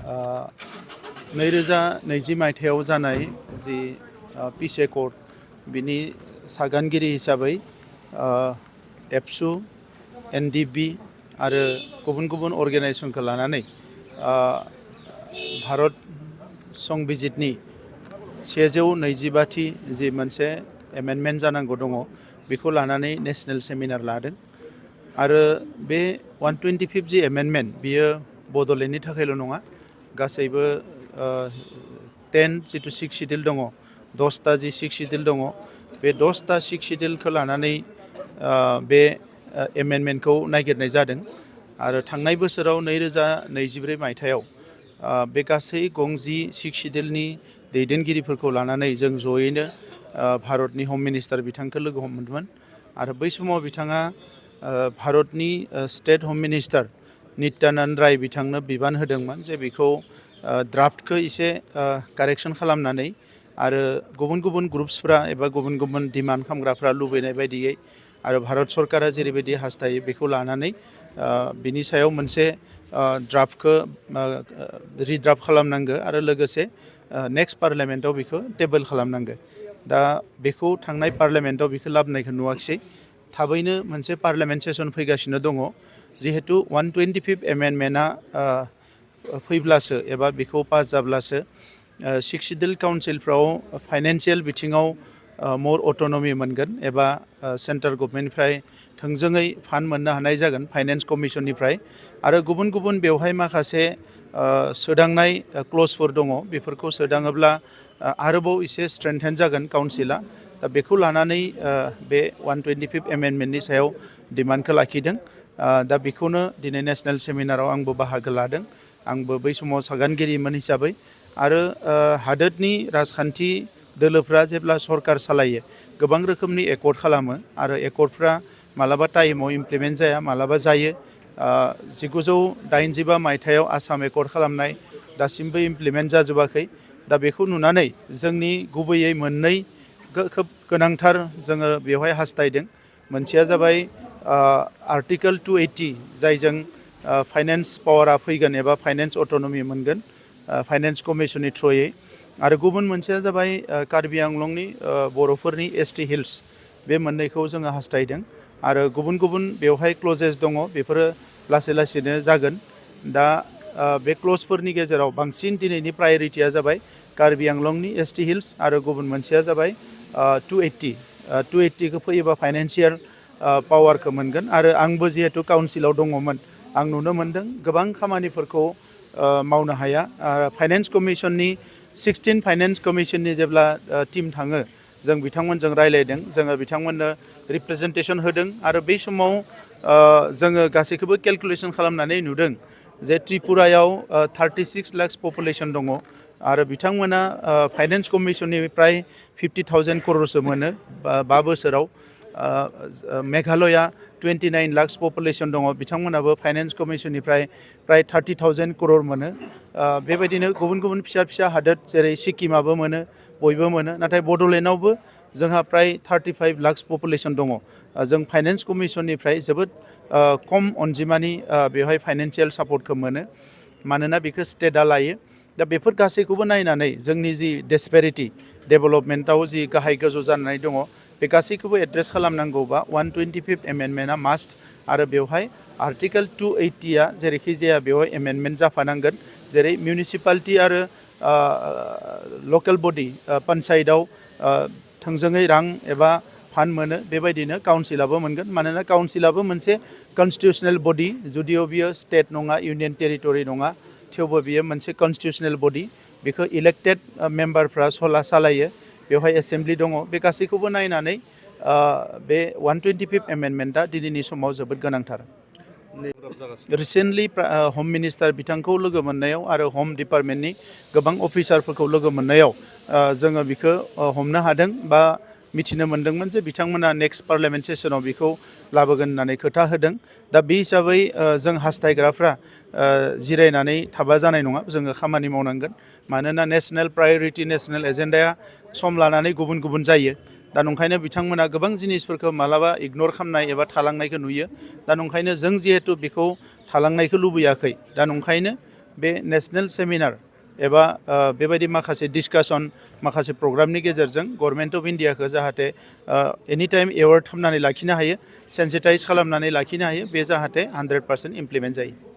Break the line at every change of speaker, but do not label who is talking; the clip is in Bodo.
2020 मायथाइयाव जानाय जि पिस एकर्ड बिनि सागानगिरि हिसाबै एबसु एनडिबि आरो गुबुन गुबुन अर्गेनाइजेसनखौ लानानै भारत संबिजितनि 125थि जि मोनसे एमेन्डमेन्ट जानांगौ दङ बेखौ लानानै नेशनेल सेमिनार लादों आरो बे 125 जि एमेन्डमेन्ट बियो बड'लेण्डनि थाखायल' नङा गासैबो 10 जिथु 6 शिड्युल दङ 10टा जि 6 शिड्युल दङ बे 10टा 6 शिड्युलखौ लानानै बे एमेन्डमेन्टखौ नागिरनाय जादों आरो थांनाय बोसोराव 2024 मायथाइयाव बे गासै गंजि 6 शिड्युलनि दैदेनगिरिफोरखौ लानानै जों जयैनो भारतनि हम मिनिस्टार बिथांखौ लोगो हमदोंमोन आरो बै समाव बिथाङा भारतनि स्टेट हम मिनिस्टार नित्यानन्द राय बिथांनो बिबान होदोंमोन जे बेखौ ड्राफ्टखौ एसे कारेक्सन खालामनानै आरो गुबुन गुबुन ग्रुप्सफ्रा एबा गुबुन गुबुन डिमान्ड खालामग्राफ्रा लुबैनाय बायदियै आरो भारत सरकारा जेरैबायदि हास्थायो बेखौ लानानै बिनि सायाव मोनसे ड्राफ्टखौ रिड्राफ्ट खालामनांगौ आरो लोगोसे नेक्स्ट पार्लियामेन्टआव बेखौ टेबल खालामनांगौ दा बेखौ थांनाय पार्लियामेन्टआव बेखौ लाबोनायखौ नुवाखिसै थाबैनो मोनसे पार्लियामेन्ट सेसन फैगासिनो दङ जिहेतु 125 एमेन्डमेन्टआ फैब्लासो एबा बेखौ पास जाब्लासो 6 शिड्युल काउन्सिलफ्राव फाइनेन्सियेल बिथिङाव मर अट'नमि मोनगोन एबा सेन्ट्रेल गभर्नमेन्टनिफ्राय थोंजोङै फान्ड मोननो हानाय जागोन फाइनेन्स कमिसननिफ्राय आरो गुबुन गुबुन बेवहाय माखासे सोदांनाय क्लजफोर दङ बेफोरखौ सोदाङोब्ला आरोबाव एसे स्ट्रेंथेन जागोन काउन्सिला दा बेखौ लानानै बे 125 एमेन्डमेन्टनि सायाव डिमान्डखौ लाखिदों दा बेखौनो दिनै नेशनेल सेमिनाराव आंबो बाहागो लादों आंबो बै समाव सागानगिरिमोन हिसाबै आरो हादोरनि राजखान्थि दोलोफ्रा जेब्ला सरकार सालायो गोबां रोखोमनि एकर्ड खालामो आरो एकर्डफ्रा मालाबा टाइमाव इमप्लिमेन्ट जाया मालाबा जायो 1985 मायथाइयाव आसाम एकर्ड खालामनाय दासिमबो इमप्लिमेन्ट जाजोबाखै दा बेखौ नुनानै जोंनि गुबैयै मोननै खोब गोनांथार जोङो बेवहाय हास्थायदों मोनसेया जाबाय आर्टिकल 280 जायजों फाइनेन्स पावारा फैगोन एबा फाइनेन्स अट'नमि मोनगोन फाइनेन्स कमिसननि थ्रुयै आरो गुबुन मोनसेया जाबाय कार्बि आंलंनि बर'फोरनि एसटि हिल्स बे मोननैखौ जोङो हास्थायदों आरो गुबुन गुबुन बेवहाय क्लजेस दङ बेफोरो लासै लासैनो जागोन दा बे क्लजफोरनि गेजेराव बांसिन दिनैनि प्रायरिटिया जाबाय कार्बि आंलंनि एसटि हिल्स आरो गुबुन मोनसेया जाबाय 280खौ फैयोबा फाइनेन्सियेल पावारखौ मोनगोन आरो आंबो जिहेतु काउन्सिलाव दङमोन आं नुनो मोन्दों गोबां खामानिफोरखौ मावनो हाया फाइनेन्स कमिसननि 16 फाइनेन्स कमिसननि जेब्ला टिम थाङो जों बिथांमोनजों रायलायदों जोङो बिथांमोननो रिप्रेजेन्टेसन होदों आरो बै समाव जोङो गासैखौबो केलकुलेसन खालामनानै नुदों जे त्रिपुरायाव 36 लाख पपुलेसन दङ आरो बिथांमोना फाइनेन्स कमिसननिफ्राय 50,000 क'रसो मोनो 5 बोसोराव मेघालया 29 लाख पपुलेसन दङ बिथांमोनाबो फाइनेन्स कमिसननिफ्राय प्राय 30,000 क'रर मोनो बेबायदिनो गुबुन गुबुन फिसा फिसा हादोर जेरै सिक्किमाबो मोनो बयबो मोनो नाथाय बड'लेण्डआवबो जोंहा प्राय 35 लाख पपुलेसन दङ जों फाइनेन्स कमिसननिफ्राय जोबोद खम अनजिमानि बेवहाय फाइनेन्सियेल सापर्टखौ मोनो मानोना बेखौ स्टेटआ लायो दा बेफोर गासैखौबो नायनानै जोंनि जि डिसपेरिटि डेभेलपमेन्टआव जि गाहाय गोजौ जानानै दङ बे गासैखौबो एड्रेस खालामनांगौबा 125 एमेन्डमेन्टआ मास्ट आरो बेवहाय आर्टिकेल 280आ जेरैखि जाया बेवहाय एमेन्डमेन्ट जाफानांगोन जेरै मिउनिसिपालिटि आरो लकेल बडि पन्सायतआव थोंजोङै रां एबा फान्ड मोनो बेबायदिनो काउन्सिलाबो मोनगोन मानोना काउन्सिलाबो मोनसे कनस्टिटिउसनेल बडि जुदिअ बियो स्टेट नङा इउनियन टेरिटरि नङा थेवबो बियो मोनसे कनस्टिटिउसनेल बडि बेखौ इलेक्टेड मेम्बारफ्रा सालायो बेवहाय एसेम्ब्लि दङ बे गासैखौबो नायनानै बे 125 एमेन्डमेन्टआ दिनैनि समाव जोबोद गोनांथार रिसेन्टलि हम मिनिस्टार बिथांखौ लोगो मोननायाव आरो हम डिपार्टमेन्टनि गोबां अफिसारफोरखौ लोगो मोननायाव जोङो बेखौ हमनो हादों बा मिथिनो मोन्दोंमोन जे बिथांमोना नेक्स्ट पार्लियामेन्ट सेसनाव बेखौ लाबोगोन होननानै खोथा होदों दा बे हिसाबै जों हास्थायग्राफ्रा जिरायनानै थाबा जानाय नङा जोङो खामानि मावनांगोन मानोना नेशनेल प्रायरिटि नेशनेल एजेन्डाया सम लानानै गुबुन गुबुन जायो दा नंखायनो बिथांमोना गोबां जिनिसफोरखौ मालाबा इगनर खालामनाय एबा थालांनायखौ नुयो दा नंखायनो जों जिहेतु बेखौ थालांनायखौ लुबैयाखै दा नंखायनो बे नेशनेल सेमिनार एबा बेबायदि माखासे डिसकासन माखासे प्रग्रामनि गेजेरजों गभर्नमेन्ट अफ इन्डियाखौ जाहाथे एनि टाइम एवार्ड खालामनानै लाखिनो हायो सेन्सिटाइज खालामनानै लाखिनो हायो बे जाहाथे 100% इमप्लिमेन्ट जायो।